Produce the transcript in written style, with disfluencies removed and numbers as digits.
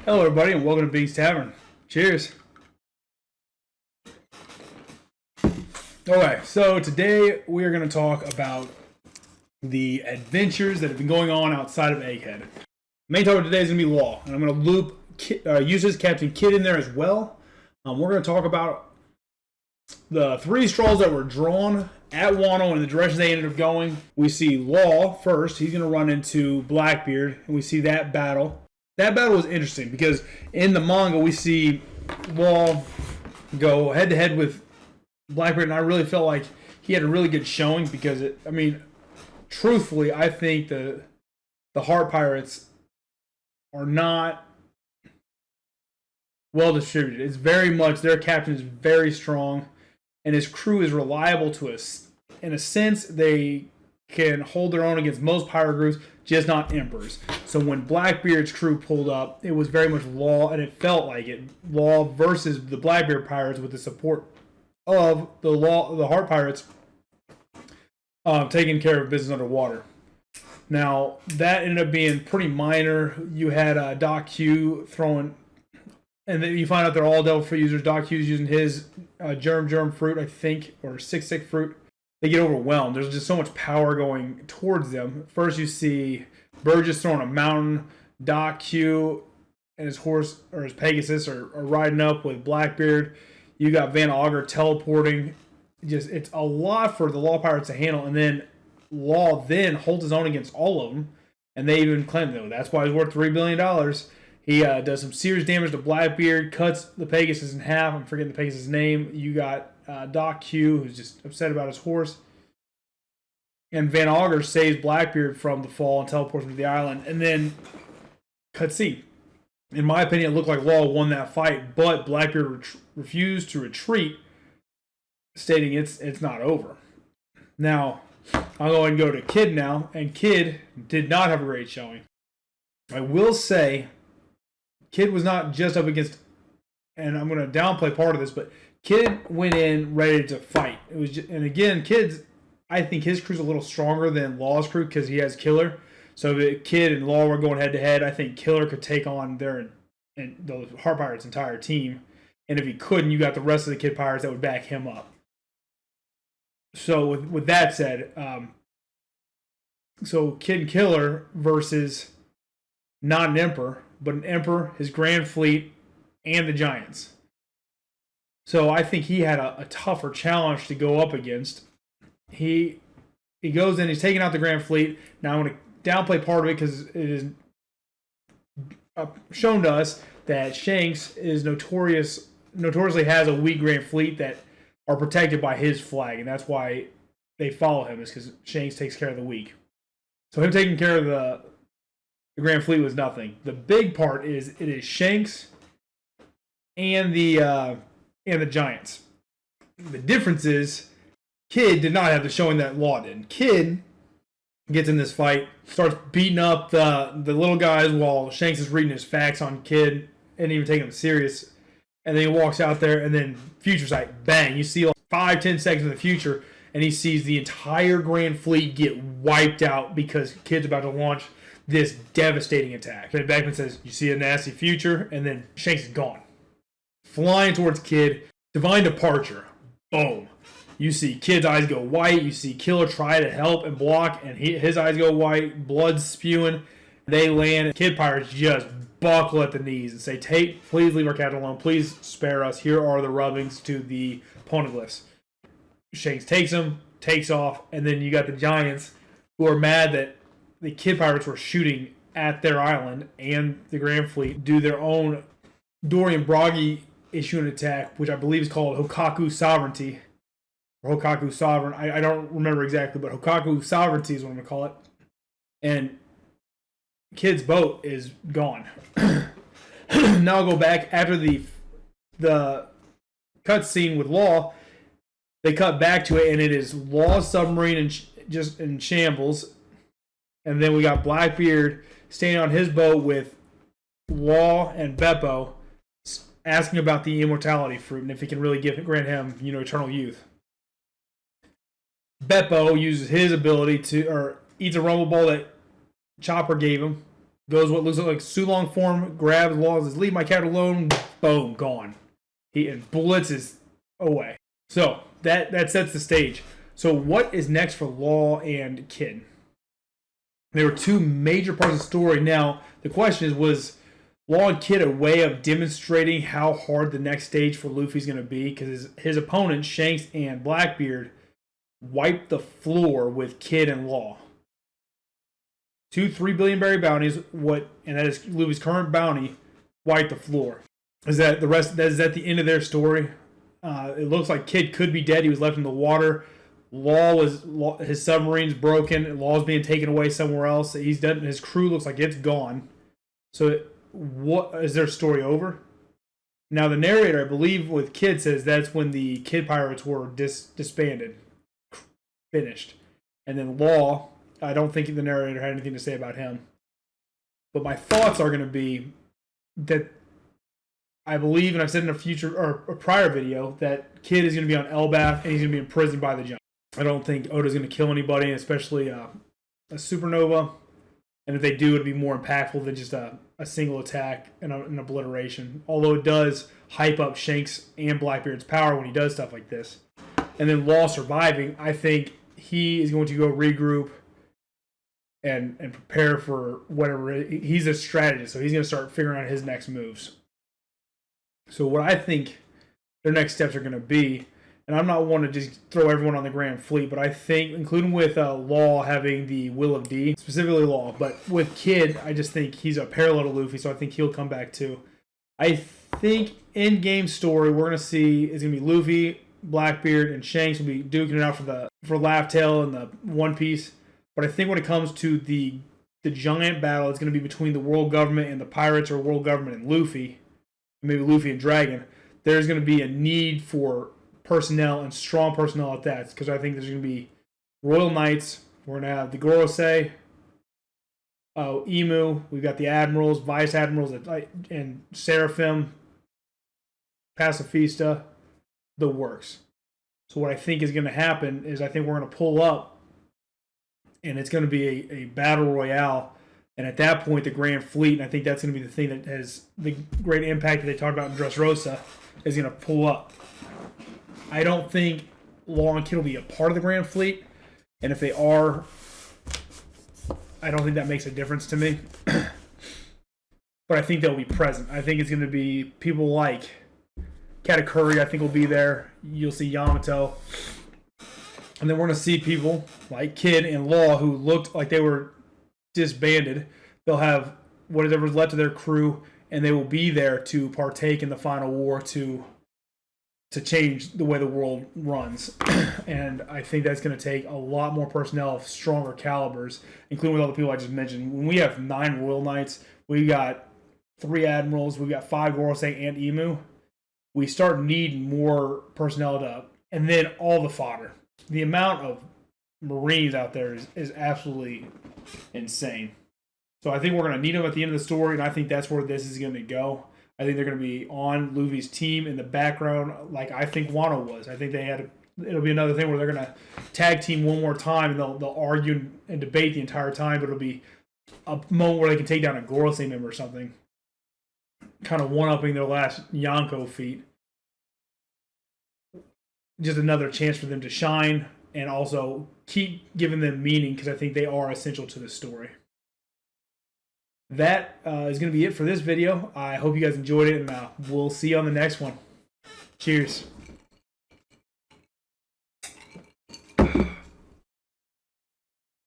Hello, everybody, and welcome to Big's Tavern. Cheers. Okay, so today we are going to talk about the adventures that have been going on outside of Egghead. The main topic today is going to be Law, and I'm going to loop Eustass Captain Kid in there as well. We're going to talk about the three straws that were drawn at Wano and the direction they ended up going. We see Law first. He's going to run into Blackbeard, and we see that battle. That battle was interesting because in the manga we see Law go head-to-head with Blackbeard, and I really felt like he had a really good showing because, truthfully, I think the Heart Pirates are not well distributed. It's very much, their captain is very strong, and his crew is reliable to us. In a sense, they can hold their own against most pirate groups, just not Emperors. So when Blackbeard's crew pulled up, it was very much Law, and it felt like it. Law versus the Blackbeard pirates with the support of the Heart Pirates taking care of business underwater. Now, that ended up being pretty minor. You had Doc Q throwing, and then you find out they're all Devil Fruit users. Doc Q's using his germ fruit, I think, or six fruit. They get overwhelmed. There's just so much power going towards them. First, you see Burgess throwing a mountain. Doc Q and his horse, or his Pegasus, are riding up with Blackbeard. You got Van Augur teleporting. It's a lot for the Law Pirates to handle. And then Law then holds his own against all of them. And they even claim, though, that's why he's worth $3 billion. He does some serious damage to Blackbeard, cuts the Pegasus in half. I'm forgetting the Pegasus' name. You got Doc Q, who's just upset about his horse. And Van Augur saves Blackbeard from the fall and teleports him to the island. And then, cutscene. In my opinion, it looked like Law won that fight, but Blackbeard refused to retreat, stating it's not over. Now, I'll go ahead and go to Kid now, and Kid did not have a great showing. I will say, Kid was not just up against, and I'm going to downplay part of this, but Kid went in ready to fight. It was just, and again, I think his crew's a little stronger than Law's crew because he has Killer. So if Kid and Law were going head-to-head, I think Killer could take on the Heart Pirates' entire team. And if he couldn't, you got the rest of the Kid Pirates that would back him up. So with that said, so Kid and Killer versus not an Emperor, but an Emperor, his Grand Fleet, and the Giants. So I think he had a tougher challenge to go up against. He goes in, he's taking out the Grand Fleet. Now I'm going to downplay part of it because it is shown to us that Shanks is notoriously has a weak Grand Fleet that are protected by his flag, and that's why they follow him, is because Shanks takes care of the weak. So him taking care of the Grand Fleet was nothing. The big part is it is Shanks and the Giants. The difference is Kid did not have the showing that Law did. Kid gets in this fight, starts beating up the little guys while Shanks is reading his facts on Kid and even taking him serious. And then he walks out there, and then Future Sight, bang. You see like 5-10 seconds in the future, and he sees the entire Grand Fleet get wiped out because Kid's about to launch this devastating attack. And Beckman says, you see a nasty future, and then Shanks is gone. Flying towards Kid, divine departure. Boom. You see Kid's eyes go white. You see Killer try to help and block, and his eyes go white. Blood spewing. They land, and Kid Pirates just buckle at the knees and say, please leave our captain alone. Please spare us. Here are the rubbings to the poneglyphs. Shanks takes them, takes off, and then you got the Giants who are mad that the Kid Pirates were shooting at their island, and the Grand Fleet do their own. Dorian Bragi issue an attack, which I believe is called Hokaku Sovereignty. Hokaku Sovereign. I don't remember exactly, but Hokaku Sovereignty is what I'm going to call it. And Kid's boat is gone. Now I'll go back after the cutscene with Law. They cut back to it, and it is Law's submarine just in shambles. And then we got Blackbeard standing on his boat with Law and Beppo asking about the immortality fruit and if he can really grant him, eternal youth. Beppo uses his ability to, or eats a rumble ball that Chopper gave him, Goes what looks like Sulong form, grabs Law, says, leave my cat alone, boom, gone. He blitzes away. So that sets the stage. So what is next for Law and Kid? There were two major parts of the story. Now, the question is, was Law and Kid a way of demonstrating how hard the next stage for Luffy's going to be? Because his opponents, Shanks and Blackbeard, wiped the floor with Kid and Law. 2 3 billion berry bounties, and that is Luffy's current bounty, wiped the floor. Is that the end of their story? It looks like Kid could be dead. He was left in the water. His submarine's broken. Law's being taken away somewhere else. He's done. His crew looks like it's gone. So, what is their story over? Now, the narrator, I believe, with Kid says that's when the Kid pirates were disbanded, finished, and then Law. I don't think the narrator had anything to say about him. But my thoughts are going to be that I believe, and I've said in a prior video, that Kid is going to be on Elbaf and he's going to be imprisoned by the giant. I don't think Oda's going to kill anybody, especially a supernova. And if they do, it'll be more impactful than just a single attack and an obliteration. Although it does hype up Shanks and Blackbeard's power when he does stuff like this. And then Law surviving, I think he is going to go regroup and prepare for whatever. He's a strategist, so he's going to start figuring out his next moves. So what I think their next steps are going to be, and I'm not one to just throw everyone on the Grand Fleet, but I think, including with Law having the Will of D, specifically Law, but with Kid, I just think he's a parallel to Luffy, so I think he'll come back too. I think in-game story we're going to see is going to be Luffy, Blackbeard, and Shanks will be duking it out for Laugh Tale and the One Piece. But I think when it comes to the giant battle, it's going to be between the world government and the pirates, or world government and Luffy, maybe Luffy and Dragon. There's going to be a need for personnel, and strong personnel at that, because I think there's going to be Royal Knights. We're going to have the Gorosei, Emu. We've got the Admirals, Vice Admirals, and Seraphim, Pacifista, the works. So what I think is going to happen is I think we're going to pull up, and it's going to be a battle royale. And at that point, the Grand Fleet, and I think that's going to be the thing that has the great impact that they talked about in Dressrosa, is going to pull up. I don't think Law and Kid will be a part of the Grand Fleet. And if they are, I don't think that makes a difference to me. But I think they'll be present. I think it's going to be people like Katakuri, I think will be there. You'll see Yamato. And then we're going to see people like Kid and Law who looked like they were disbanded. They'll have whatever's left of their crew, and they will be there to partake in the final war to change the way the world runs. And I think that's going to take a lot more personnel of stronger calibers, including with all the people I just mentioned. When we have 9 Royal Knights, we got 3 Admirals, we got 5 Gorosei and Emu. We start needing more personnel and then all the fodder. The amount of Marines out there is absolutely insane. So I think we're going to need them at the end of the story, and I think that's where this is going to go. I think they're going to be on Luffy's team in the background, like I think Wano was. I think it'll be another thing where they're going to tag team one more time, and they'll argue and debate the entire time, but it'll be a moment where they can take down a Gorosei member or something. Kind of one-upping their last Yonko feat. Just another chance for them to shine and also keep giving them meaning, because I think they are essential to the story. That is going to be it for this video. I hope you guys enjoyed it, and we'll see you on the next one. Cheers.